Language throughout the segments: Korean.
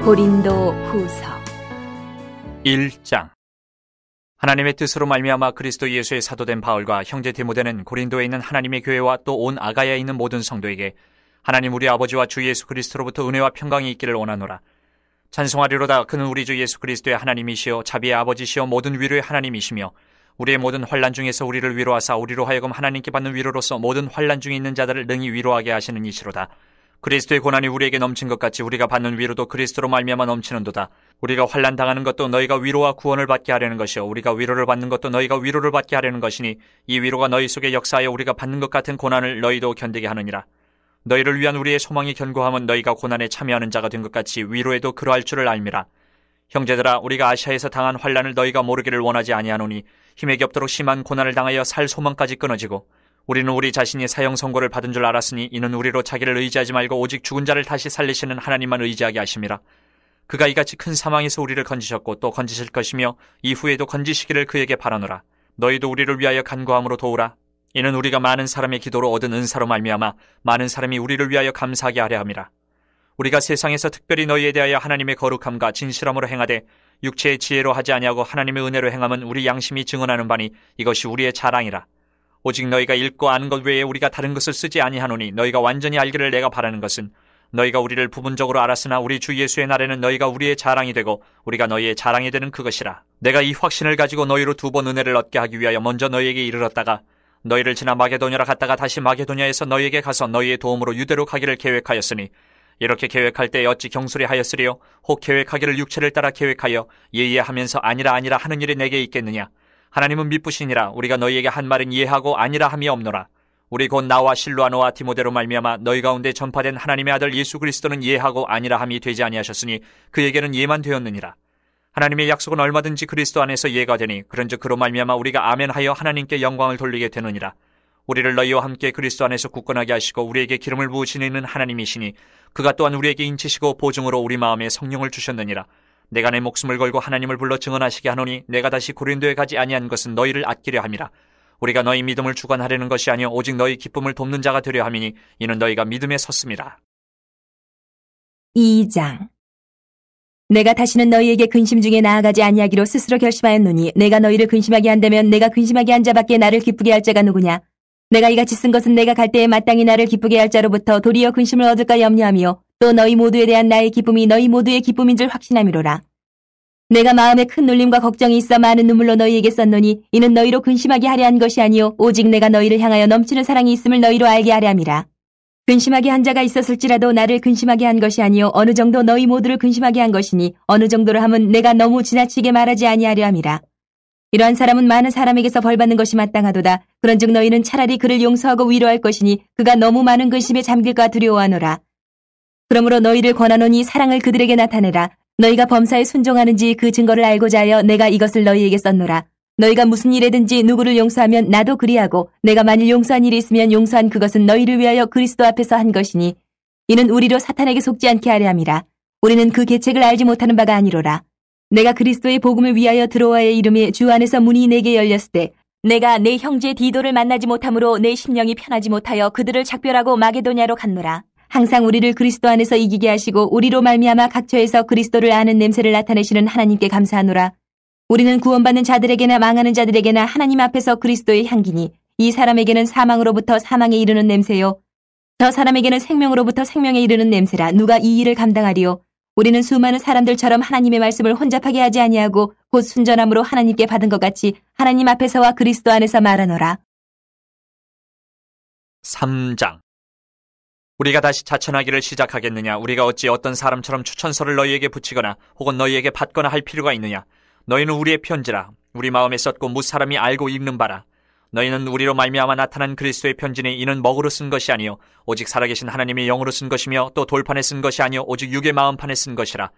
고린도 후서 1장. 하나님의 뜻으로 말미암아 그리스도 예수의 사도된 바울과 형제 디모데는 고린도에 있는 하나님의 교회와 또 온 아가야에 있는 모든 성도에게 하나님 우리 아버지와 주 예수 그리스도로부터 은혜와 평강이 있기를 원하노라. 찬송하리로다. 그는 우리 주 예수 그리스도의 하나님이시여 자비의 아버지시여 모든 위로의 하나님이시며 우리의 모든 환난 중에서 우리를 위로하사 우리로 하여금 하나님께 받는 위로로서 모든 환난 중에 있는 자들을 능히 위로하게 하시는 이시로다. 그리스도의 고난이 우리에게 넘친 것 같이 우리가 받는 위로도 그리스도로 말미암아 넘치는도다. 우리가 환난 당하는 것도 너희가 위로와 구원을 받게 하려는 것이요 우리가 위로를 받는 것도 너희가 위로를 받게 하려는 것이니 이 위로가 너희 속에 역사하여 우리가 받는 것 같은 고난을 너희도 견디게 하느니라. 너희를 위한 우리의 소망이 견고함은 너희가 고난에 참여하는 자가 된 것 같이 위로에도 그러할 줄을 알미라. 형제들아, 우리가 아시아에서 당한 환난을 너희가 모르기를 원하지 아니하노니 힘에 겹도록 심한 고난을 당하여 살 소망까지 끊어지고 우리는 우리 자신이 사형 선고를 받은 줄 알았으니 이는 우리로 자기를 의지하지 말고 오직 죽은 자를 다시 살리시는 하나님만 의지하게 하심이라. 그가 이같이 큰 사망에서 우리를 건지셨고 또 건지실 것이며 이후에도 건지시기를 그에게 바라노라. 너희도 우리를 위하여 간구함으로 도우라. 이는 우리가 많은 사람의 기도로 얻은 은사로 말미암아 많은 사람이 우리를 위하여 감사하게 하려 함이라. 우리가 세상에서 특별히 너희에 대하여 하나님의 거룩함과 진실함으로 행하되 육체의 지혜로 하지 아니하고 하나님의 은혜로 행함은 우리 양심이 증언하는 바니 이것이 우리의 자랑이라. 오직 너희가 읽고 아는 것 외에 우리가 다른 것을 쓰지 아니하노니 너희가 완전히 알기를 내가 바라는 것은 너희가 우리를 부분적으로 알았으나 우리 주 예수의 날에는 너희가 우리의 자랑이 되고 우리가 너희의 자랑이 되는 그것이라. 내가 이 확신을 가지고 너희로 2번 은혜를 얻게 하기 위하여 먼저 너희에게 이르렀다가 너희를 지나 마게도냐로 갔다가 다시 마게도냐에서 너희에게 가서 너희의 도움으로 유대로 가기를 계획하였으니 이렇게 계획할 때 어찌 경솔히 하였으리요? 혹 계획하기를 육체를 따라 계획하여 예하면서 아니라 하는 일이 내게 있겠느냐? 하나님은 미쁘시니라. 우리가 너희에게 한 말은 이해하고 아니라 함이 없노라. 우리 곧 나와 실로아노와 디모데로 말미암아 너희 가운데 전파된 하나님의 아들 예수 그리스도는 이해하고 아니라 함이 되지 아니하셨으니 그에게는 예만 되었느니라. 하나님의 약속은 얼마든지 그리스도 안에서 예가 되니 그런즉 그로 말미암아 우리가 아멘하여 하나님께 영광을 돌리게 되느니라. 우리를 너희와 함께 그리스도 안에서 굳건하게 하시고 우리에게 기름을 부으시는 하나님이시니 그가 또한 우리에게 인치시고 보증으로 우리 마음에 성령을 주셨느니라. 내가 내 목숨을 걸고 하나님을 불러 증언하시게 하노니 내가 다시 고린도에 가지 아니한 것은 너희를 아끼려 함이라. 우리가 너희 믿음을 주관하려는 것이 아니요 오직 너희 기쁨을 돕는 자가 되려 함이니 이는 너희가 믿음에 섰음이라. 2장. 내가 다시는 너희에게 근심 중에 나아가지 아니하기로 스스로 결심하였노니 내가 너희를 근심하게 한다면 내가 근심하게 한 자밖에 나를 기쁘게 할 자가 누구냐? 내가 이같이 쓴 것은 내가 갈 때에 마땅히 나를 기쁘게 할 자로부터 도리어 근심을 얻을까 염려하며 또 너희 모두에 대한 나의 기쁨이 너희 모두의 기쁨인 줄 확신함이로라. 내가 마음에 큰 눌림과 걱정이 있어 많은 눈물로 너희에게 썼노니 이는 너희로 근심하게 하려 한 것이 아니요 오직 내가 너희를 향하여 넘치는 사랑이 있음을 너희로 알게 하려 함이라. 근심하게 한 자가 있었을지라도 나를 근심하게 한 것이 아니요 어느 정도 너희 모두를 근심하게 한 것이니 어느 정도로 함은 내가 너무 지나치게 말하지 아니하려 함이라. 이러한 사람은 많은 사람에게서 벌받는 것이 마땅하도다. 그런즉 너희는 차라리 그를 용서하고 위로할 것이니 그가 너무 많은 근심에 잠길까 두려워하노라. 그러므로 너희를 권하노니 사랑을 그들에게 나타내라. 너희가 범사에 순종하는지 그 증거를 알고자 하여 내가 이것을 너희에게 썼노라. 너희가 무슨 일에든지 누구를 용서하면 나도 그리하고 내가 만일 용서한 일이 있으면 용서한 그것은 너희를 위하여 그리스도 앞에서 한 것이니 이는 우리로 사탄에게 속지 않게 하려 함이라. 우리는 그 계책을 알지 못하는 바가 아니로라. 내가 그리스도의 복음을 위하여 드로아의 이름에 주 안에서 문이 내게 열렸을 때 내가 내 형제 디도를 만나지 못하므로 내 심령이 편하지 못하여 그들을 작별하고 마게도냐로 갔노라. 항상 우리를 그리스도 안에서 이기게 하시고 우리로 말미암아 각처에서 그리스도를 아는 냄새를 나타내시는 하나님께 감사하노라. 우리는 구원받는 자들에게나 망하는 자들에게나 하나님 앞에서 그리스도의 향기니 이 사람에게는 사망으로부터 사망에 이르는 냄새요 저 사람에게는 생명으로부터 생명에 이르는 냄새라. 누가 이 일을 감당하리요? 우리는 수많은 사람들처럼 하나님의 말씀을 혼잡하게 하지 아니하고 곧 순전함으로 하나님께 받은 것 같이 하나님 앞에서와 그리스도 안에서 말하노라. 3장. 우리가 다시 자천하기를 시작하겠느냐? 우리가 어찌 어떤 사람처럼 추천서를 너희에게 붙이거나 혹은 너희에게 받거나 할 필요가 있느냐? 너희는 우리의 편지라. 우리 마음에 썼고 무사람이 알고 읽는 바라. 너희는 우리로 말미암아 나타난 그리스도의 편지니 이는 먹으로 쓴 것이 아니요 오직 살아계신 하나님의 영으로 쓴 것이며 또 돌판에 쓴 것이 아니요 오직 육의 마음판에 쓴 것이라.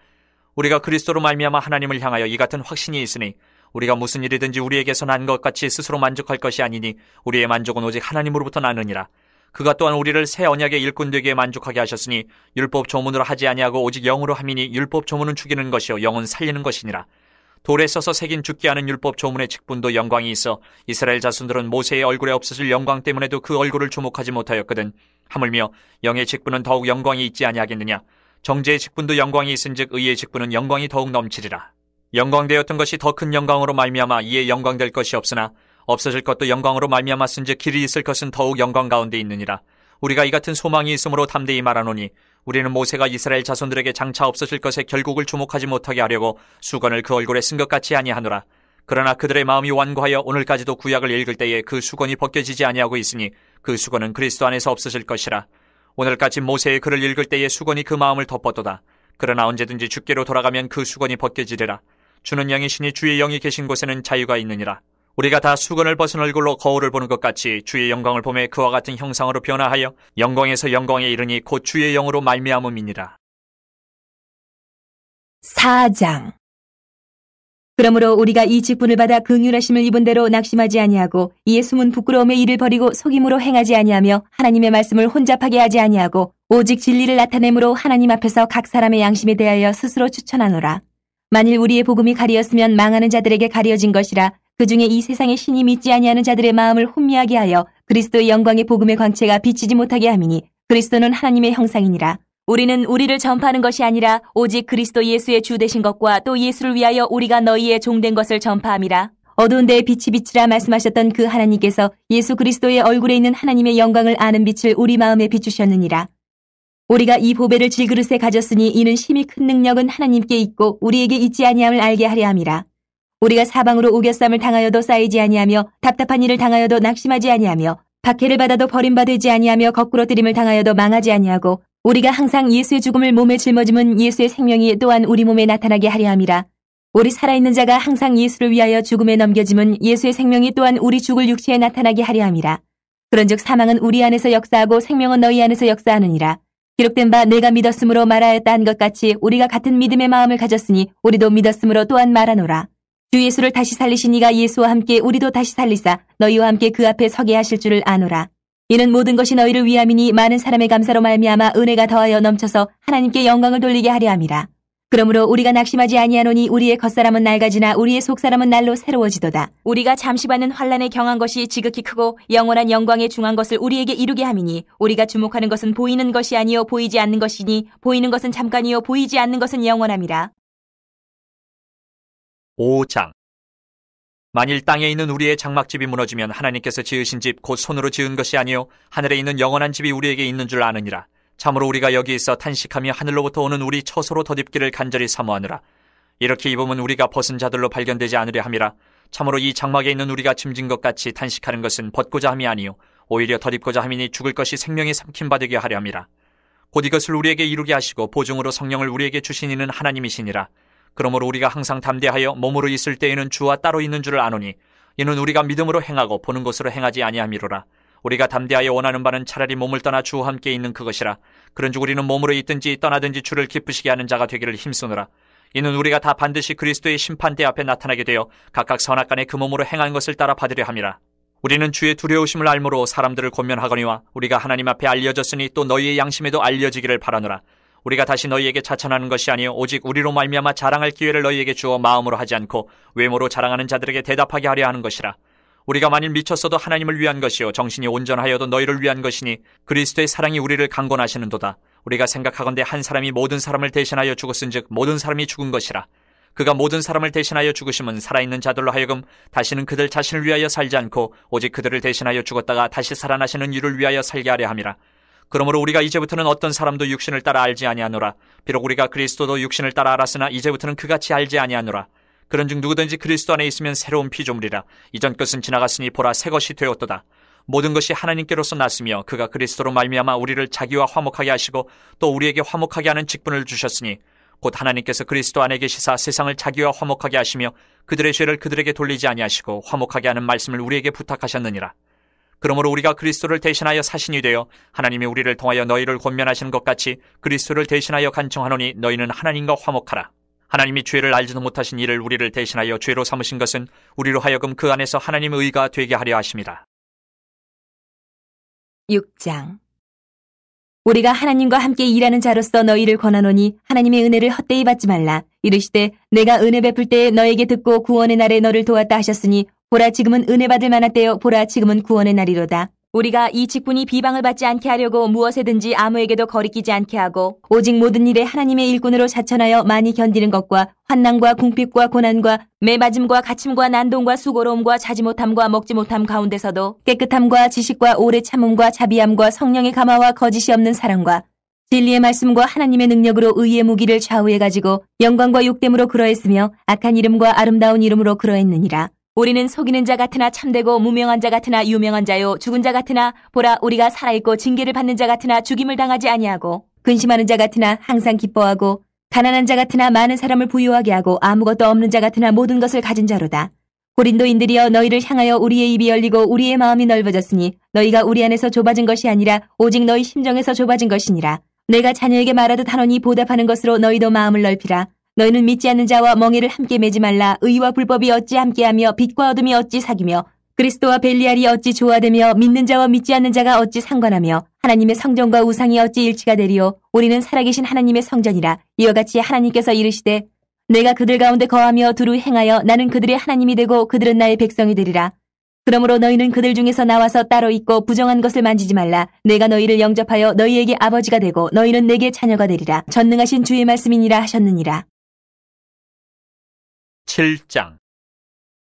우리가 그리스도로 말미암아 하나님을 향하여 이 같은 확신이 있으니 우리가 무슨 일이든지 우리에게서 난 것 같이 스스로 만족할 것이 아니니 우리의 만족은 오직 하나님으로부터 나느니라. 그가 또한 우리를 새 언약의 일꾼 되게 만족하게 하셨으니 율법 조문으로 하지 아니하고 오직 영으로 함이니 율법 조문은 죽이는 것이요 영은 살리는 것이니라. 돌에 써서 새긴 죽게 하는 율법 조문의 직분도 영광이 있어 이스라엘 자손들은 모세의 얼굴에 없어질 영광 때문에도 그 얼굴을 주목하지 못하였거든. 하물며 영의 직분은 더욱 영광이 있지 아니하겠느냐? 정죄의 직분도 영광이 있은즉 의의 직분은 영광이 더욱 넘치리라. 영광되었던 것이 더 큰 영광으로 말미암아 이에 영광될 것이 없으나 없어질 것도 영광으로 말미암았은즉 길이 있을 것은 더욱 영광 가운데 있느니라. 우리가 이 같은 소망이 있으므로 담대히 말하노니 우리는 모세가 이스라엘 자손들에게 장차 없어질 것에 결국을 주목하지 못하게 하려고 수건을 그 얼굴에 쓴 것 같이 아니하노라. 그러나 그들의 마음이 완고하여 오늘까지도 구약을 읽을 때에 그 수건이 벗겨지지 아니하고 있으니 그 수건은 그리스도 안에서 없어질 것이라. 오늘까지 모세의 글을 읽을 때에 수건이 그 마음을 덮었도다. 그러나 언제든지 주께로 돌아가면 그 수건이 벗겨지리라. 주는 영이시니 주의 영이 계신 곳에는 자유가 있느니라. 우리가 다 수건을 벗은 얼굴로 거울을 보는 것 같이 주의 영광을 보매 그와 같은 형상으로 변화하여 영광에서 영광에 이르니 곧 주의 영으로 말미암음이니라. 4장. 그러므로 우리가 이 직분을 받아 긍휼하심을 입은 대로 낙심하지 아니하고 이에 숨은 부끄러움의 일을 버리고 속임으로 행하지 아니하며 하나님의 말씀을 혼잡하게 하지 아니하고 오직 진리를 나타내므로 하나님 앞에서 각 사람의 양심에 대하여 스스로 추천하노라. 만일 우리의 복음이 가리었으면 망하는 자들에게 가려진 것이라. 그중에 이 세상의 신이 믿지 아니하는 자들의 마음을 혼미하게 하여 그리스도의 영광의 복음의 광채가 비치지 못하게 함이니 그리스도는 하나님의 형상이니라. 우리는 우리를 전파하는 것이 아니라 오직 그리스도 예수의 주 되신 것과 또 예수를 위하여 우리가 너희의 종된 것을 전파함이라. 어두운 데에 빛이 비치라 말씀하셨던 그 하나님께서 예수 그리스도의 얼굴에 있는 하나님의 영광을 아는 빛을 우리 마음에 비추셨느니라. 우리가 이 보배를 질그릇에 가졌으니 이는 심히 큰 능력은 하나님께 있고 우리에게 있지 아니함을 알게 하려 함이라. 우리가 사방으로 우겨쌈을 당하여도 쌓이지 아니하며 답답한 일을 당하여도 낙심하지 아니하며 박해를 받아도 버림받지 아니하며 거꾸로 뜨림을 당하여도 망하지 아니하고 우리가 항상 예수의 죽음을 몸에 짊어짐은 예수의 생명이 또한 우리 몸에 나타나게 하려 함이라. 우리 살아있는 자가 항상 예수를 위하여 죽음에 넘겨짐은 예수의 생명이 또한 우리 죽을 육체에 나타나게 하려 함이라. 그런즉 사망은 우리 안에서 역사하고 생명은 너희 안에서 역사하느니라. 기록된 바 내가 믿었으므로 말하였다 한 것 같이 우리가 같은 믿음의 마음을 가졌으니 우리도 믿었으므로 또한 말하노라. 주 예수를 다시 살리신 이가 예수와 함께 우리도 다시 살리사 너희와 함께 그 앞에 서게 하실 줄을 아노라. 이는 모든 것이 너희를 위함이니 많은 사람의 감사로 말미암아 은혜가 더하여 넘쳐서 하나님께 영광을 돌리게 하려 함이라. 그러므로 우리가 낙심하지 아니하노니 우리의 겉사람은 낡아지나 우리의 속사람은 날로 새로워지도다. 우리가 잠시 받는 환난에 경한 것이 지극히 크고 영원한 영광에 중한 것을 우리에게 이루게 함이니 우리가 주목하는 것은 보이는 것이 아니요 보이지 않는 것이니 보이는 것은 잠깐이요 보이지 않는 것은 영원함이라. 5장. 만일 땅에 있는 우리의 장막집이 무너지면 하나님께서 지으신 집 곧 손으로 지은 것이 아니요 하늘에 있는 영원한 집이 우리에게 있는 줄 아느니라. 참으로 우리가 여기 있어 탄식하며 하늘로부터 오는 우리 처소로 덧입기를 간절히 사모하느라. 이렇게 입으면 우리가 벗은 자들로 발견되지 않으려 함이라. 참으로 이 장막에 있는 우리가 짐진 것 같이 탄식하는 것은 벗고자 함이 아니요 오히려 덧입고자 함이니 죽을 것이 생명에 삼킴받게 하려 함이라. 곧 이것을 우리에게 이루게 하시고 보증으로 성령을 우리에게 주신 이는 하나님이시니라. 그러므로 우리가 항상 담대하여 몸으로 있을 때에는 주와 따로 있는 줄을 아노니 이는 우리가 믿음으로 행하고 보는 것으로 행하지 아니함이로라. 우리가 담대하여 원하는 바는 차라리 몸을 떠나 주와 함께 있는 그것이라. 그런즉 우리는 몸으로 있든지 떠나든지 주를 기쁘시게 하는 자가 되기를 힘쓰노라. 이는 우리가 다 반드시 그리스도의 심판대 앞에 나타나게 되어 각각 선악간에 그 몸으로 행한 것을 따라 받으려 함이라. 우리는 주의 두려우심을 알므로 사람들을 권면하거니와 우리가 하나님 앞에 알려졌으니 또 너희의 양심에도 알려지기를 바라노라. 우리가 다시 너희에게 자천하는 것이 아니요 오직 우리로 말미암아 자랑할 기회를 너희에게 주어 마음으로 하지 않고 외모로 자랑하는 자들에게 대답하게 하려 하는 것이라. 우리가 만일 미쳤어도 하나님을 위한 것이요 정신이 온전하여도 너희를 위한 것이니 그리스도의 사랑이 우리를 강권하시는도다. 우리가 생각하건대 한 사람이 모든 사람을 대신하여 죽었은즉 모든 사람이 죽은 것이라. 그가 모든 사람을 대신하여 죽으심은 살아있는 자들로 하여금 다시는 그들 자신을 위하여 살지 않고 오직 그들을 대신하여 죽었다가 다시 살아나시는 이를 위하여 살게 하려 함이라. 그러므로 우리가 이제부터는 어떤 사람도 육신을 따라 알지 아니하노라. 비록 우리가 그리스도도 육신을 따라 알았으나 이제부터는 그같이 알지 아니하노라. 그런즉 누구든지 그리스도 안에 있으면 새로운 피조물이라. 이전 것은 지나갔으니 보라 새 것이 되었도다. 모든 것이 하나님께로서 났으며 그가 그리스도로 말미암아 우리를 자기와 화목하게 하시고 또 우리에게 화목하게 하는 직분을 주셨으니 곧 하나님께서 그리스도 안에 계시사 세상을 자기와 화목하게 하시며 그들의 죄를 그들에게 돌리지 아니하시고 화목하게 하는 말씀을 우리에게 부탁하셨느니라. 그러므로 우리가 그리스도를 대신하여 사신이 되어 하나님이 우리를 통하여 너희를 권면하시는 것 같이 그리스도를 대신하여 간청하노니 너희는 하나님과 화목하라. 하나님이 죄를 알지도 못하신 이를 우리를 대신하여 죄로 삼으신 것은 우리로 하여금 그 안에서 하나님의 의가 되게 하려 하심이라. 6장. 우리가 하나님과 함께 일하는 자로서 너희를 권하노니 하나님의 은혜를 헛되이 받지 말라. 이르시되 내가 은혜 베풀 때에 너에게 듣고 구원의 날에 너를 도왔다 하셨으니 보라 지금은 은혜 받을 만한 때요 보라 지금은 구원의 날이로다. 우리가 이 직분이 비방을 받지 않게 하려고 무엇에든지 아무에게도 거리끼지 않게 하고 오직 모든 일에 하나님의 일꾼으로 자천하여 많이 견디는 것과 환난과 궁핍과 고난과 매맞음과 갇힘과 난동과 수고로움과 자지 못함과 먹지 못함 가운데서도 깨끗함과 지식과 오래 참음과 자비함과 성령의 감화와 거짓이 없는 사랑과 진리의 말씀과 하나님의 능력으로 의의 무기를 좌우해 가지고 영광과 욕됨으로 그러했으며 악한 이름과 아름다운 이름으로 그러했느니라. 우리는 속이는 자 같으나 참되고 무명한 자 같으나 유명한 자요 죽은 자 같으나 보라 우리가 살아있고 징계를 받는 자 같으나 죽임을 당하지 아니하고 근심하는 자 같으나 항상 기뻐하고 가난한 자 같으나 많은 사람을 부유하게 하고 아무것도 없는 자 같으나 모든 것을 가진 자로다. 고린도인들이여 너희를 향하여 우리의 입이 열리고 우리의 마음이 넓어졌으니 너희가 우리 안에서 좁아진 것이 아니라 오직 너희 심정에서 좁아진 것이니라. 내가 자녀에게 말하듯 하노니 보답하는 것으로 너희도 마음을 넓히라. 너희는 믿지 않는 자와 멍에를 함께 매지 말라. 의와 불법이 어찌 함께하며 빛과 어둠이 어찌 사귀며 그리스도와 벨리알이 어찌 조화되며 믿는 자와 믿지 않는 자가 어찌 상관하며 하나님의 성전과 우상이 어찌 일치가 되리요. 우리는 살아계신 하나님의 성전이라. 이와 같이 하나님께서 이르시되 내가 그들 가운데 거하며 두루 행하여 나는 그들의 하나님이 되고 그들은 나의 백성이 되리라. 그러므로 너희는 그들 중에서 나와서 따로 있고 부정한 것을 만지지 말라. 내가 너희를 영접하여 너희에게 아버지가 되고 너희는 내게 자녀가 되리라. 전능하신 주의 말씀이니라 하셨느니라. 7장.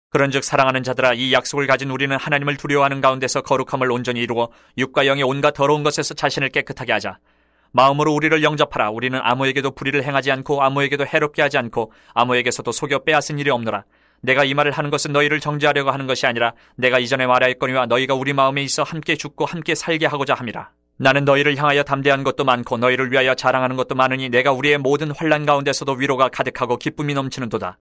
그런즉 사랑하는 자들아 이 약속을 가진 우리는 하나님을 두려워하는 가운데서 거룩함을 온전히 이루어 육과 영의 온갖 더러운 것에서 자신을 깨끗하게 하자. 마음으로 우리를 영접하라. 우리는 아무에게도 불의를 행하지 않고 아무에게도 해롭게 하지 않고 아무에게서도 속여 빼앗은 일이 없노라. 내가 이 말을 하는 것은 너희를 정죄하려고 하는 것이 아니라 내가 이전에 말하였거니와 너희가 우리 마음에 있어 함께 죽고 함께 살게 하고자 함이라. 나는 너희를 향하여 담대한 것도 많고 너희를 위하여 자랑하는 것도 많으니 내가 우리의 모든 환난 가운데서도 위로가 가득하고 기쁨이 넘치는도다.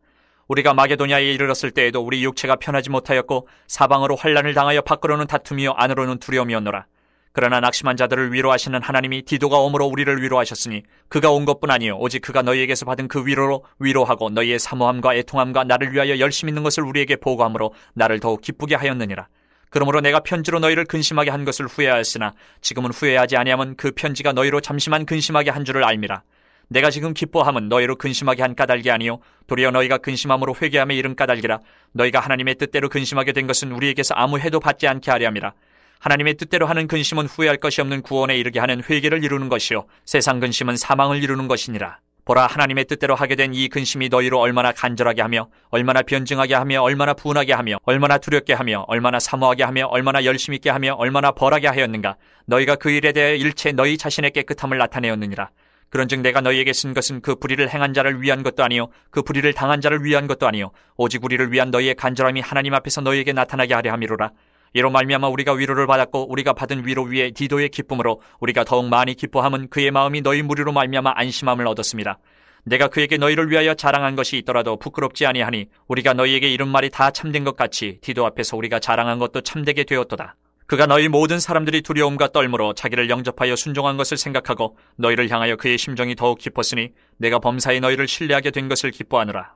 우리가 마게도냐에 이르렀을 때에도 우리 육체가 편하지 못하였고 사방으로 환난을 당하여 밖으로는 다툼이요 안으로는 두려움이었노라. 그러나 낙심한 자들을 위로하시는 하나님이 디도가 오므로 우리를 위로하셨으니 그가 온 것뿐 아니요 오직 그가 너희에게서 받은 그 위로로 위로하고 너희의 사모함과 애통함과 나를 위하여 열심 있는 것을 우리에게 보고함으로 나를 더욱 기쁘게 하였느니라. 그러므로 내가 편지로 너희를 근심하게 한 것을 후회하였으나 지금은 후회하지 아니하면 그 편지가 너희로 잠시만 근심하게 한 줄을 알미라. 내가 지금 기뻐함은 너희로 근심하게 한 까닭이 아니요 도리어 너희가 근심함으로 회개함에 이른 까닭이라. 너희가 하나님의 뜻대로 근심하게 된 것은 우리에게서 아무 해도 받지 않게 하려 함이라. 하나님의 뜻대로 하는 근심은 후회할 것이 없는 구원에 이르게 하는 회개를 이루는 것이요 세상 근심은 사망을 이루는 것이니라. 보라 하나님의 뜻대로 하게 된 이 근심이 너희로 얼마나 간절하게 하며 얼마나 변증하게 하며 얼마나 분하게 하며 얼마나 두렵게 하며 얼마나 사모하게 하며 얼마나 열심 있게 하며 얼마나 벌하게 하였는가. 너희가 그 일에 대해 일체 너희 자신의 깨끗함을 나타내었느니라. 그런즉 내가 너희에게 쓴 것은 그 불의를 행한 자를 위한 것도 아니요 그 불의를 당한 자를 위한 것도 아니요 오직 우리를 위한 너희의 간절함이 하나님 앞에서 너희에게 나타나게 하려 함이로라. 이로 말미암아 우리가 위로를 받았고 우리가 받은 위로 위에 디도의 기쁨으로 우리가 더욱 많이 기뻐함은 그의 마음이 너희 무리로 말미암아 안심함을 얻었습니다. 내가 그에게 너희를 위하여 자랑한 것이 있더라도 부끄럽지 아니하니 우리가 너희에게 이른 말이 다 참된 것 같이 디도 앞에서 우리가 자랑한 것도 참되게 되었도다. 그가 너희 모든 사람들이 두려움과 떨므로 자기를 영접하여 순종한 것을 생각하고 너희를 향하여 그의 심정이 더욱 깊었으니 내가 범사에 너희를 신뢰하게 된 것을 기뻐하노라.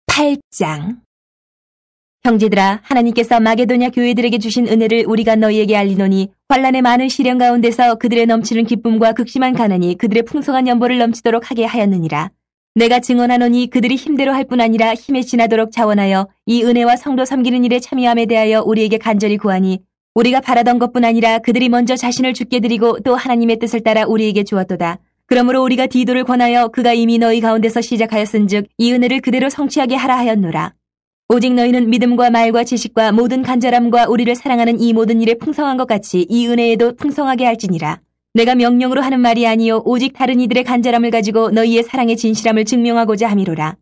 8장. 형제들아 하나님께서 마게도냐 교회들에게 주신 은혜를 우리가 너희에게 알리노니 환난의 많은 시련 가운데서 그들의 넘치는 기쁨과 극심한 가난이 그들의 풍성한 연보를 넘치도록 하게 하였느니라. 내가 증언하노니 그들이 힘대로 할 뿐 아니라 힘에 지나도록 자원하여 이 은혜와 성도 섬기는 일에 참여함에 대하여 우리에게 간절히 구하니 우리가 바라던 것뿐 아니라 그들이 먼저 자신을 주께 드리고 또 하나님의 뜻을 따라 우리에게 주었도다. 그러므로 우리가 디도를 권하여 그가 이미 너희 가운데서 시작하였은즉 이 은혜를 그대로 성취하게 하라 하였노라. 오직 너희는 믿음과 말과 지식과 모든 간절함과 우리를 사랑하는 이 모든 일에 풍성한 것 같이 이 은혜에도 풍성하게 할지니라. 내가 명령으로 하는 말이 아니요 오직 다른 이들의 간절함을 가지고 너희의 사랑의 진실함을 증명하고자 함이로라.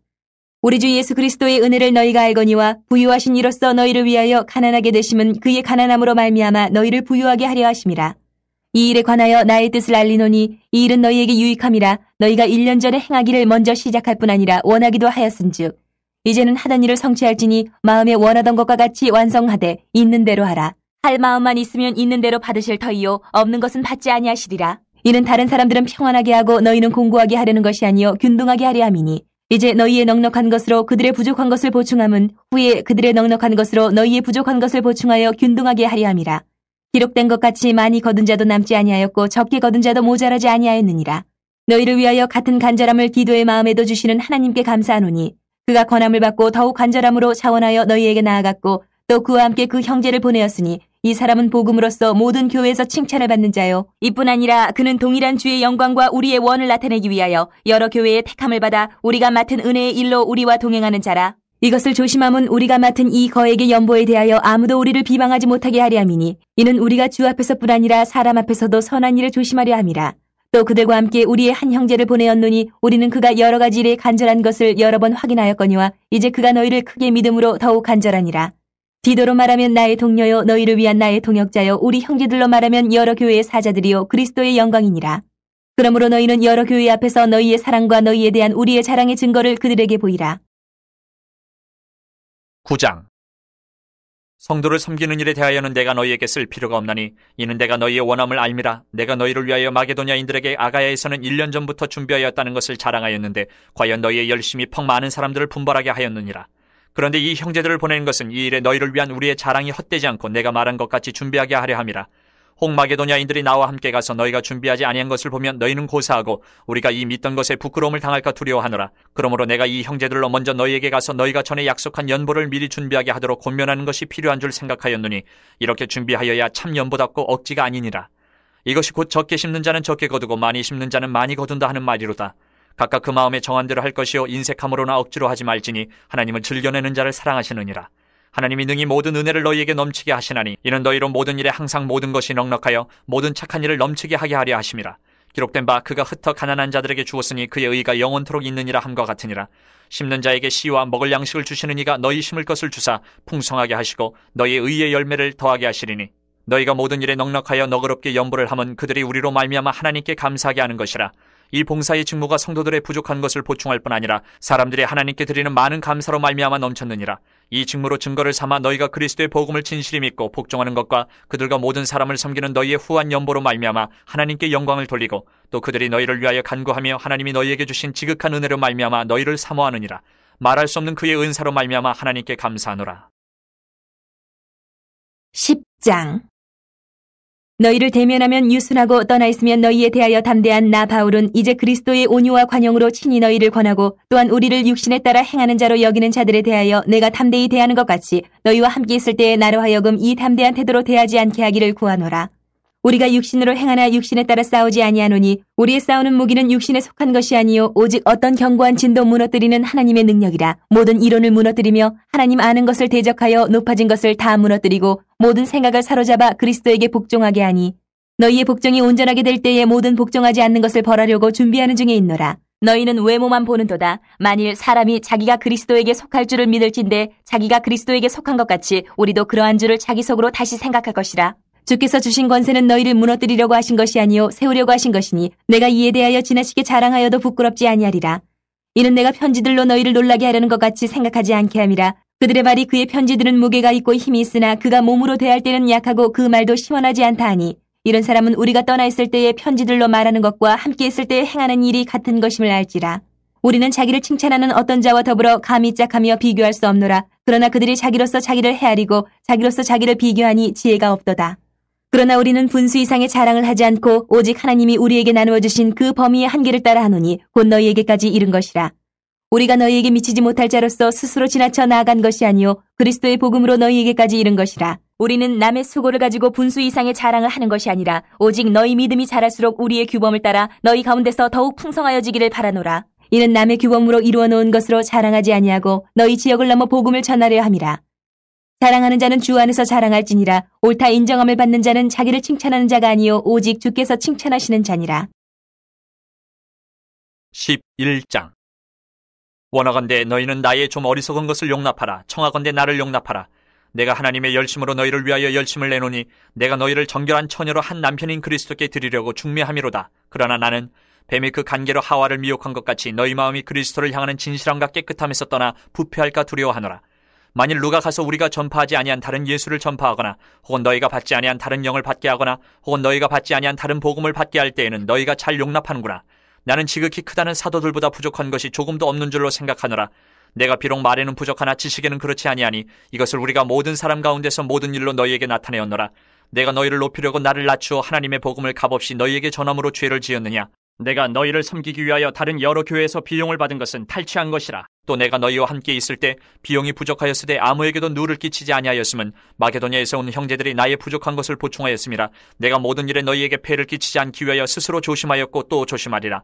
우리 주 예수 그리스도의 은혜를 너희가 알거니와 부유하신 이로써 너희를 위하여 가난하게 되심은 그의 가난함으로 말미암아 너희를 부유하게 하려 하심이라. 이 일에 관하여 나의 뜻을 알리노니 이 일은 너희에게 유익함이라. 너희가 1년 전에 행하기를 먼저 시작할 뿐 아니라 원하기도 하였은즉 이제는 하던 일을 성취할지니 마음에 원하던 것과 같이 완성하되 있는 대로 하라. 할 마음만 있으면 있는 대로 받으실 터이요 없는 것은 받지 아니하시리라. 이는 다른 사람들은 평안하게 하고 너희는 공고하게 하려는 것이 아니요 균등하게 하려 함이니 이제 너희의 넉넉한 것으로 그들의 부족한 것을 보충함은 후에 그들의 넉넉한 것으로 너희의 부족한 것을 보충하여 균등하게 하려 함이라. 기록된 것 같이 많이 거둔 자도 남지 아니하였고 적게 거둔 자도 모자라지 아니하였느니라. 너희를 위하여 같은 간절함을 디도의 마음에도 주시는 하나님께 감사하노니 그가 권함을 받고 더욱 간절함으로 자원하여 너희에게 나아갔고 또 그와 함께 그 형제를 보내었으니 이 사람은 복음으로써 모든 교회에서 칭찬을 받는 자요. 이뿐 아니라 그는 동일한 주의 영광과 우리의 원을 나타내기 위하여 여러 교회의 택함을 받아 우리가 맡은 은혜의 일로 우리와 동행하는 자라. 이것을 조심함은 우리가 맡은 이 거액의 연보에 대하여 아무도 우리를 비방하지 못하게 하려 함이니 이는 우리가 주 앞에서뿐 아니라 사람 앞에서도 선한 일을 조심하려 함이라. 또 그들과 함께 우리의 한 형제를 보내었노니 우리는 그가 여러 가지 일에 간절한 것을 여러 번 확인하였거니와 이제 그가 너희를 크게 믿음으로 더욱 간절하니라. 디도로 말하면 나의 동료요 너희를 위한 나의 동역자요 우리 형제들로 말하면 여러 교회의 사자들이요 그리스도의 영광이니라. 그러므로 너희는 여러 교회 앞에서 너희의 사랑과 너희에 대한 우리의 자랑의 증거를 그들에게 보이라. 9장. 성도를 섬기는 일에 대하여는 내가 너희에게 쓸 필요가 없나니 이는 내가 너희의 원함을 알미라. 내가 너희를 위하여 마게도냐인들에게 아가야에서는 1년 전부터 준비하였다는 것을 자랑하였는데 과연 너희의 열심히 퍽 많은 사람들을 분발하게 하였느니라. 그런데 이 형제들을 보내는 것은 이 일에 너희를 위한 우리의 자랑이 헛되지 않고 내가 말한 것 같이 준비하게 하려 함이라. 혹 마게도냐인들이 나와 함께 가서 너희가 준비하지 아니한 것을 보면 너희는 고사하고 우리가 이 믿던 것에 부끄러움을 당할까 두려워하노라. 그러므로 내가 이 형제들로 먼저 너희에게 가서 너희가 전에 약속한 연보를 미리 준비하게 하도록 권면하는 것이 필요한 줄 생각하였노니 이렇게 준비하여야 참 연보답고 억지가 아니니라. 이것이 곧 적게 심는 자는 적게 거두고 많이 심는 자는 많이 거둔다 하는 말이로다. 각각 그 마음에 정한 대로 할 것이요 인색함으로나 억지로 하지 말지니 하나님은 즐겨내는 자를 사랑하시느니라. 하나님이 능히 모든 은혜를 너희에게 넘치게 하시나니 이는 너희로 모든 일에 항상 모든 것이 넉넉하여 모든 착한 일을 넘치게 하게 하려 하심이라. 기록된 바 그가 흩어 가난한 자들에게 주었으니 그의 의가 영원토록 있느니라 함과 같으니라. 심는 자에게 씨와 먹을 양식을 주시는 이가 너희 심을 것을 주사 풍성하게 하시고 너희의 의의 열매를 더하게 하시리니 너희가 모든 일에 넉넉하여 너그럽게 연보를 하면 그들이 우리로 말미암아 하나님께 감사하게 하는 것이라. 이 봉사의 직무가 성도들의 부족한 것을 보충할 뿐 아니라 사람들이 하나님께 드리는 많은 감사로 말미암아 넘쳤느니라. 이 직무로 증거를 삼아 너희가 그리스도의 복음을 진실히 믿고 복종하는 것과 그들과 모든 사람을 섬기는 너희의 후한 연보로 말미암아 하나님께 영광을 돌리고 또 그들이 너희를 위하여 간구하며 하나님이 너희에게 주신 지극한 은혜로 말미암아 너희를 사모하느니라. 말할 수 없는 그의 은사로 말미암아 하나님께 감사하노라. 10장. 너희를 대면하면 유순하고 떠나 있으면 너희에 대하여 담대한 나 바울은 이제 그리스도의 온유와 관용으로 친히 너희를 권하고 또한 우리를 육신에 따라 행하는 자로 여기는 자들에 대하여 내가 담대히 대하는 것 같이 너희와 함께 있을 때에 나로 하여금 이 담대한 태도로 대하지 않게 하기를 구하노라. 우리가 육신으로 행하나 육신에 따라 싸우지 아니하노니 우리의 싸우는 무기는 육신에 속한 것이 아니요 오직 어떤 견고한 진도 무너뜨리는 하나님의 능력이라. 모든 이론을 무너뜨리며 하나님 아는 것을 대적하여 높아진 것을 다 무너뜨리고 모든 생각을 사로잡아 그리스도에게 복종하게 하니 너희의 복종이 온전하게 될 때에 모든 복종하지 않는 것을 벌하려고 준비하는 중에 있노라. 너희는 외모만 보는도다. 만일 사람이 자기가 그리스도에게 속할 줄을 믿을진대 자기가 그리스도에게 속한 것 같이 우리도 그러한 줄을 자기 속으로 다시 생각할 것이라. 주께서 주신 권세는 너희를 무너뜨리려고 하신 것이 아니요 세우려고 하신 것이니 내가 이에 대하여 지나치게 자랑하여도 부끄럽지 아니하리라. 이는 내가 편지들로 너희를 놀라게 하려는 것 같이 생각하지 않게 함이라. 그들의 말이 그의 편지들은 무게가 있고 힘이 있으나 그가 몸으로 대할 때는 약하고 그 말도 시원하지 않다 하니 이런 사람은 우리가 떠나 있을 때에 편지들로 말하는 것과 함께 있을 때에 행하는 일이 같은 것임을 알지라. 우리는 자기를 칭찬하는 어떤 자와 더불어 감히 짝하며 비교할 수 없노라. 그러나 그들이 자기로서 자기를 헤아리고 자기로서 자기를 비교하니 지혜가 없도다. 그러나 우리는 분수 이상의 자랑을 하지 않고 오직 하나님이 우리에게 나누어 주신 그 범위의 한계를 따라 하노니 곧 너희에게까지 이른 것이라. 우리가 너희에게 미치지 못할 자로서 스스로 지나쳐 나아간 것이 아니요 그리스도의 복음으로 너희에게까지 이른 것이라. 우리는 남의 수고를 가지고 분수 이상의 자랑을 하는 것이 아니라 오직 너희 믿음이 자랄수록 우리의 규범을 따라 너희 가운데서 더욱 풍성하여지기를 바라노라. 이는 남의 규범으로 이루어 놓은 것으로 자랑하지 아니하고 너희 지역을 넘어 복음을 전하려 함이라. 자랑하는 자는 주 안에서 자랑할지니라. 옳다 인정함을 받는 자는 자기를 칭찬하는 자가 아니요 오직 주께서 칭찬하시는 자니라. 11장. 원하건대 너희는 나의 좀 어리석은 것을 용납하라. 청하건대 나를 용납하라. 내가 하나님의 열심으로 너희를 위하여 열심을 내노니 내가 너희를 정결한 처녀로 한 남편인 그리스도께 드리려고 중매함이로다. 그러나 나는 뱀이 그 간계로 하와를 미혹한 것 같이 너희 마음이 그리스도를 향하는 진실함과 깨끗함에서 떠나 부패할까 두려워하노라. 만일 누가 가서 우리가 전파하지 아니한 다른 예수를 전파하거나 혹은 너희가 받지 아니한 다른 영을 받게 하거나 혹은 너희가 받지 아니한 다른 복음을 받게 할 때에는 너희가 잘 용납하는구나. 나는 지극히 크다는 사도들보다 부족한 것이 조금도 없는 줄로 생각하노라. 내가 비록 말에는 부족하나 지식에는 그렇지 아니하니 이것을 우리가 모든 사람 가운데서 모든 일로 너희에게 나타내었노라. 내가 너희를 높이려고 나를 낮추어 하나님의 복음을 값없이 너희에게 전함으로 죄를 지었느냐? 내가 너희를 섬기기 위하여 다른 여러 교회에서 비용을 받은 것은 탈취한 것이라. 또 내가 너희와 함께 있을 때 비용이 부족하였으되 아무에게도 누를 끼치지 아니하였음은 마게도냐에서 온 형제들이 나의 부족한 것을 보충하였음이라. 내가 모든 일에 너희에게 폐를 끼치지 않기 위하여 스스로 조심하였고 또 조심하리라.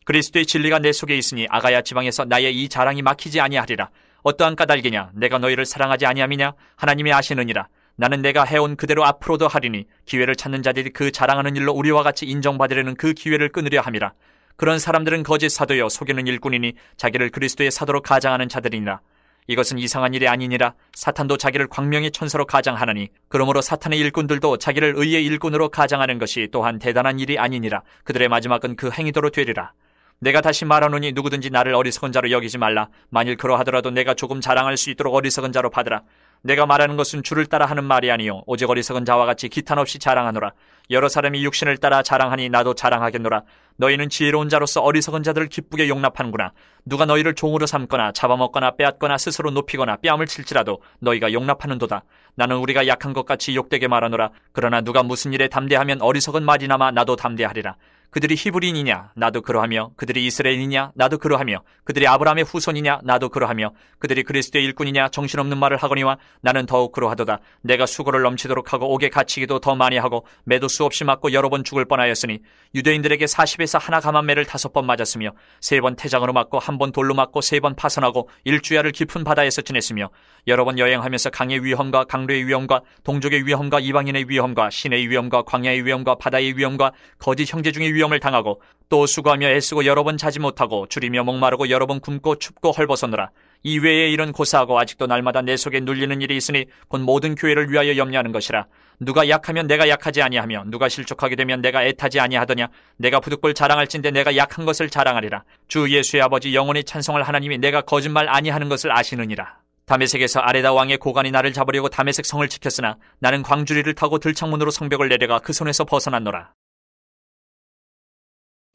그리스도의 진리가 내 속에 있으니 아가야 지방에서 나의 이 자랑이 막히지 아니하리라. 어떠한 까닭이냐? 내가 너희를 사랑하지 아니함이냐? 하나님이 아시느니라. 나는 내가 해온 그대로 앞으로도 하리니 기회를 찾는 자들이 그 자랑하는 일로 우리와 같이 인정받으려는 그 기회를 끊으려 함이라. 그런 사람들은 거짓 사도여 속이는 일꾼이니 자기를 그리스도의 사도로 가장하는 자들이니라. 이것은 이상한 일이 아니니라. 사탄도 자기를 광명의 천사로 가장하느니 그러므로 사탄의 일꾼들도 자기를 의의 일꾼으로 가장하는 것이 또한 대단한 일이 아니니라. 그들의 마지막은 그 행위대로 되리라. 내가 다시 말하노니 누구든지 나를 어리석은 자로 여기지 말라. 만일 그러하더라도 내가 조금 자랑할 수 있도록 어리석은 자로 받으라. 내가 말하는 것은 주를 따라 하는 말이 아니요 오직 어리석은 자와 같이 기탄 없이 자랑하노라. 여러 사람이 육신을 따라 자랑하니 나도 자랑하겠노라. 너희는 지혜로운 자로서 어리석은 자들을 기쁘게 용납하는구나. 누가 너희를 종으로 삼거나 잡아먹거나 빼앗거나 스스로 높이거나 뺨을 칠지라도 너희가 용납하는도다. 나는 우리가 약한 것 같이 욕되게 말하노라. 그러나 누가 무슨 일에 담대하면 어리석은 말이나마 나도 담대하리라. 그들이 히브리인이냐? 나도 그러하며 그들이 이스라엘이냐? 나도 그러하며 그들이 아브라함의 후손이냐? 나도 그러하며 그들이 그리스도의 일꾼이냐? 정신없는 말을 하거니와 나는 더욱 그러하도다. 내가 수고를 넘치도록 하고 옥에 갇히기도 더 많이 하고 매도 수없이 맞고 여러 번 죽을 뻔하였으니 유대인들에게 40에서 하나 감한 매를 5번 맞았으며 3번 태장으로 맞고 1번 돌로 맞고 3번 파선하고 일주야를 깊은 바다에서 지냈으며 여러 번 여행하면서 강의 위험과 강로의 위험과 동족의 위험과 이방인의 위험과 신의 위험과 광야의 위험과 바다의 위험과 거짓 형제 중의 위험을 당하고 또 수고하며 애쓰고 여러 번 자지 못하고 줄이며 목마르고 여러 번 굶고 춥고 헐벗었노라. 이 외에 이런 고사하고 아직도 날마다 내 속에 눌리는 일이 있으니 곧 모든 교회를 위하여 염려하는 것이라. 누가 약하면 내가 약하지 아니하며 누가 실족하게 되면 내가 애타지 아니하더냐. 내가 부득불 자랑할진대 내가 약한 것을 자랑하리라. 주 예수의 아버지 영원히 찬송할 하나님이 내가 거짓말 아니하는 것을 아시느니라. 다메섹에서 아레다 왕의 고관이 나를 잡으려고 다메섹 성을 지켰으나 나는 광주리를 타고 들창문으로 성벽을 내려가 그 손에서 벗어났노라.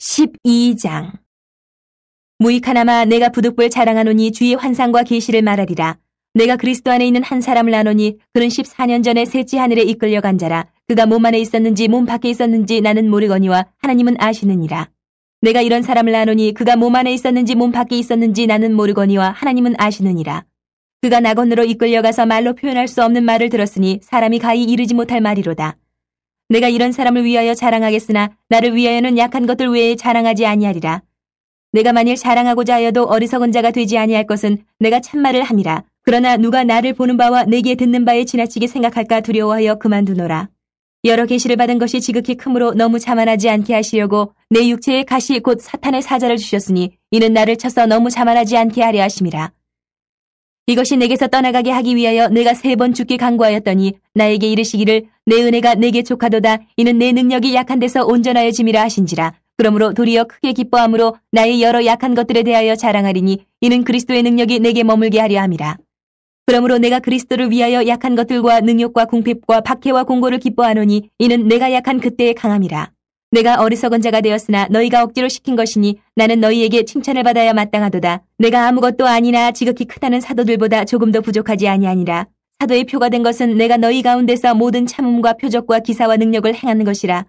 12장. 무익하나마 내가 부득불 자랑하노니 주의 환상과 계시를 말하리라. 내가 그리스도 안에 있는 한 사람을 아노니 그는 14년 전에 셋째 하늘에 이끌려간 자라. 그가 몸 안에 있었는지 몸 밖에 있었는지 나는 모르거니와 하나님은 아시느니라. 내가 이런 사람을 아노니 그가 몸 안에 있었는지 몸 밖에 있었는지 나는 모르거니와 하나님은 아시느니라. 그가 낙원으로 이끌려가서 말로 표현할 수 없는 말을 들었으니 사람이 가히 이르지 못할 말이로다. 내가 이런 사람을 위하여 자랑하겠으나 나를 위하여는 약한 것들 외에 자랑하지 아니하리라. 내가 만일 자랑하고자 하여도 어리석은 자가 되지 아니할 것은 내가 참말을 함이라. 그러나 누가 나를 보는 바와 내게 듣는 바에 지나치게 생각할까 두려워하여 그만두노라. 여러 계시를 받은 것이 지극히 크므로 너무 자만하지 않게 하시려고 내 육체에 가시 곧 사탄의 사자를 주셨으니 이는 나를 쳐서 너무 자만하지 않게 하려 하심이라. 이것이 내게서 떠나가게 하기 위하여 내가 3번 죽게 간구하였더니 나에게 이르시기를 내 은혜가 내게 족하도다. 이는 내 능력이 약한 데서 온전하여짐이라 하신지라. 그러므로 도리어 크게 기뻐함으로 나의 여러 약한 것들에 대하여 자랑하리니 이는 그리스도의 능력이 내게 머물게 하려 함이라. 그러므로 내가 그리스도를 위하여 약한 것들과 능욕과 궁핍과 박해와 공고를 기뻐하노니 이는 내가 약한 그때의 강함이라. 내가 어리석은 자가 되었으나 너희가 억지로 시킨 것이니 나는 너희에게 칭찬을 받아야 마땅하도다. 내가 아무것도 아니나 지극히 크다는 사도들보다 조금 더 부족하지 아니하니라. 사도의 표가 된 것은 내가 너희 가운데서 모든 참음과 표적과 기사와 능력을 행하는 것이라.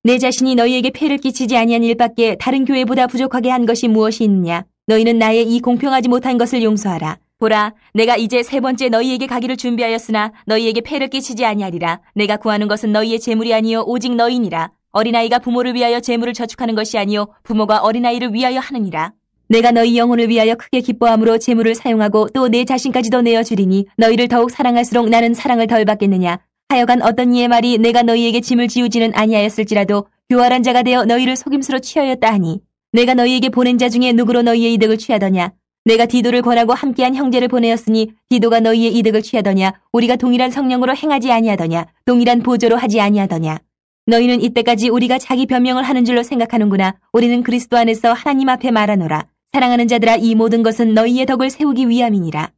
내 자신이 너희에게 폐를 끼치지 아니한 일밖에 다른 교회보다 부족하게 한 것이 무엇이 있느냐. 너희는 나의 이 공평하지 못한 것을 용서하라. 보라, 내가 이제 3번째 너희에게 가기를 준비하였으나 너희에게 폐를 끼치지 아니하리라. 내가 구하는 것은 너희의 재물이 아니요 오직 너희니라. 어린아이가 부모를 위하여 재물을 저축하는 것이 아니요 부모가 어린아이를 위하여 하느니라. 내가 너희 영혼을 위하여 크게 기뻐함으로 재물을 사용하고 또 내 자신까지도 내어주리니 너희를 더욱 사랑할수록 나는 사랑을 덜 받겠느냐. 하여간 어떤 이의 말이 내가 너희에게 짐을 지우지는 아니하였을지라도 교활한 자가 되어 너희를 속임수로 취하였다 하니 내가 너희에게 보낸 자 중에 누구로 너희의 이득을 취하더냐. 내가 디도를 권하고 함께한 형제를 보내었으니 디도가 너희의 이득을 취하더냐. 우리가 동일한 성령으로 행하지 아니하더냐. 동일한 보조로 하지 아니하더냐. 너희는 이때까지 우리가 자기 변명을 하는 줄로 생각하는구나. 우리는 그리스도 안에서 하나님 앞에 말하노라. 사랑하는 자들아, 이 모든 것은 너희의 덕을 세우기 위함이니라.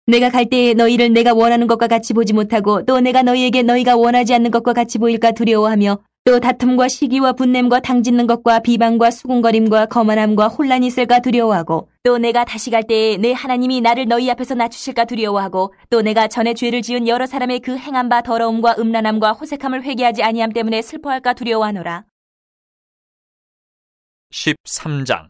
내가 갈 때에 너희를 내가 원하는 것과 같이 보지 못하고 또 내가 너희에게 너희가 원하지 않는 것과 같이 보일까 두려워하며 또 다툼과 시기와 분냄과 당짓는 것과 비방과 수군거림과 거만함과 혼란이 있을까 두려워하고 또 내가 다시 갈 때에 내 하나님이 나를 너희 앞에서 낮추실까 두려워하고 또 내가 전에 죄를 지은 여러 사람의 그 행한 바 더러움과 음란함과 호색함을 회개하지 아니함 때문에 슬퍼할까 두려워하노라. 13장.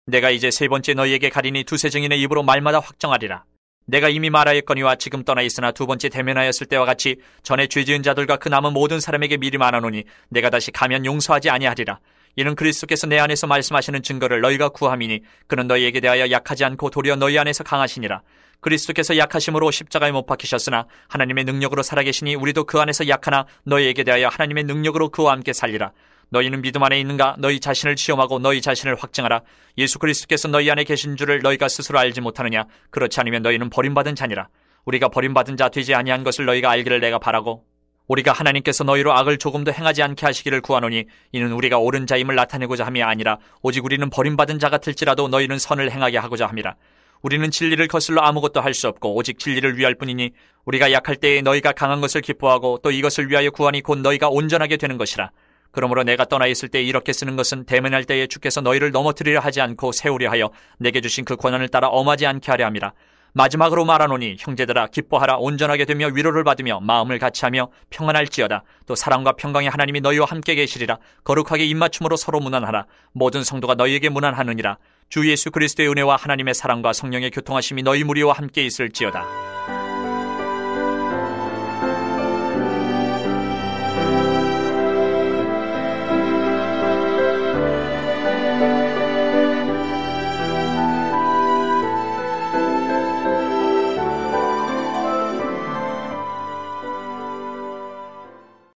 내가 이제 세 번째 너희에게 가리니 두세 증인의 입으로 말마다 확정하리라. 내가 이미 말하였거니와 지금 떠나 있으나 두 번째 대면하였을 때와 같이 전에 죄 지은 자들과 그 남은 모든 사람에게 미리 말하노니 내가 다시 가면 용서하지 아니하리라. 이는 그리스도께서 내 안에서 말씀하시는 증거를 너희가 구함이니 그는 너희에게 대하여 약하지 않고 도리어 너희 안에서 강하시니라. 그리스도께서 약하심으로 십자가에 못 박히셨으나 하나님의 능력으로 살아계시니 우리도 그 안에서 약하나 너희에게 대하여 하나님의 능력으로 그와 함께 살리라. 너희는 믿음 안에 있는가? 너희 자신을 시험하고 너희 자신을 확증하라. 예수 그리스도께서 너희 안에 계신 줄을 너희가 스스로 알지 못하느냐? 그렇지 않으면 너희는 버림받은 자니라. 우리가 버림받은 자 되지 아니한 것을 너희가 알기를 내가 바라고 우리가 하나님께서 너희로 악을 조금도 행하지 않게 하시기를 구하노니 이는 우리가 옳은 자임을 나타내고자 함이 아니라 오직 우리는 버림받은 자 같을지라도 너희는 선을 행하게 하고자 함이라. 우리는 진리를 거슬러 아무것도 할 수 없고 오직 진리를 위할 뿐이니 우리가 약할 때에 너희가 강한 것을 기뻐하고 또 이것을 위하여 구하니 곧 너희가 온전하게 되는 것이라. 그러므로 내가 떠나 있을 때 이렇게 쓰는 것은 대면할 때에 주께서 너희를 넘어뜨리려 하지 않고 세우려 하여 내게 주신 그 권한을 따라 엄하지 않게 하려 함이라. 마지막으로 말하노니 형제들아 기뻐하라. 온전하게 되며 위로를 받으며 마음을 같이하며 평안할지어다. 또 사랑과 평강의 하나님이 너희와 함께 계시리라. 거룩하게 입맞춤으로 서로 문안하라. 모든 성도가 너희에게 문안하느니라. 주 예수 그리스도의 은혜와 하나님의 사랑과 성령의 교통하심이 너희 무리와 함께 있을지어다.